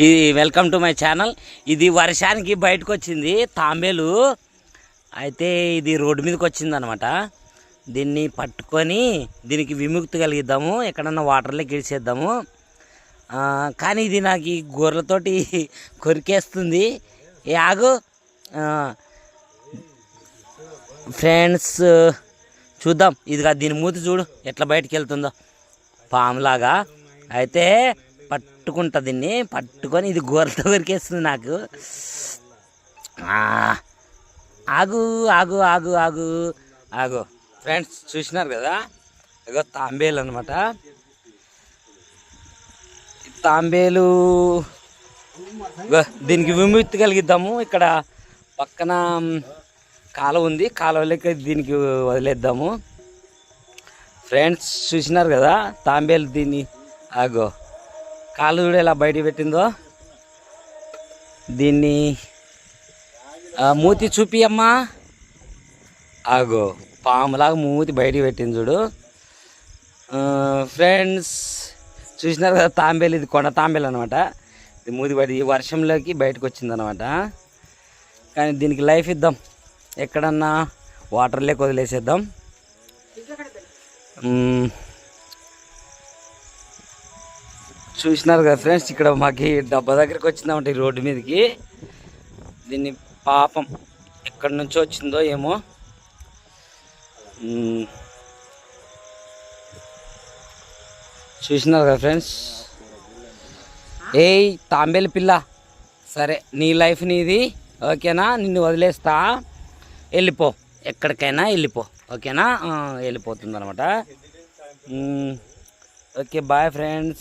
ఇది welcome to my channel. ఇది వర్షానికి బయటకు వచ్చింది తాంబేలు. అయితే ఇది రోడ్డు మీదకి వచ్చింది అనమాట. దీన్ని పట్టుకొని దీనికి విముక్తి కలిగిద్దాము, ఎక్కడన్నా వాటర్లోకి ఇడిచేద్దాము. కానీ ఇది నాకు ఈ గొర్రెలతోటి కొరికేస్తుంది. ఆగు ఫ్రెండ్స్, చూద్దాం. ఇదిగా దీని మూతి చూడు ఎట్లా బయటికి వెళ్తుందో పాములాగా. అయితే పట్టుకుంటా, దీన్ని పట్టుకొని ఇది గొర్రెలతో కొరికేస్తుంది నాకు. ఆగు ఆగు ఆగు ఆగు ఆగు ఫ్రెండ్స్, చూసినారు కదా, ఇగో తాంబేలు అనమాట. తాంబేలు దీనికి విముక్తి కలిగిద్దాము. ఇక్కడ పక్కన కాలువ ఉంది, కాలువలోకి దీనికి వదిలేద్దాము. ఫ్రెండ్స్ చూసినారు కదా తాంబేలు. దీన్ని ఆగో కాలు కూడా ఎలా బయట పెట్టిందో. దీన్ని మూతి చూపి అమ్మా. ఆగో పాములాగా మూతి బయటికి పెట్టింది చూడు. ఫ్రెండ్స్ చూసినారు కదా తాంబేలు. ఇది కొండ తాంబేలు అనమాట. ఇది మూతి బయట ఈ వర్షంలోకి బయటకు వచ్చింది అనమాట. కానీ దీనికి లైఫ్ ఇద్దాం, ఎక్కడన్నా వాటర్లోకి వదిలేసేద్దాం. చూసినారు కదా ఫ్రెండ్స్, ఇక్కడ మాకు డబ్బా దగ్గరికి వచ్చిందన్నమాట ఈ రోడ్డు మీదకి. దీన్ని పాపం ఎక్కడి నుంచో వచ్చిందో ఏమో. చూసినారు కదా ఫ్రెండ్స్. ఏయ్ తాంబేలు పిల్ల, సరే నీ లైఫ్ నీది, ఓకేనా? నిన్ను వదిలేస్తా, వెళ్ళిపో, ఎక్కడికైనా వెళ్ళిపో, ఓకేనా? వెళ్ళిపోతుంది అనమాట. Okay bye friends.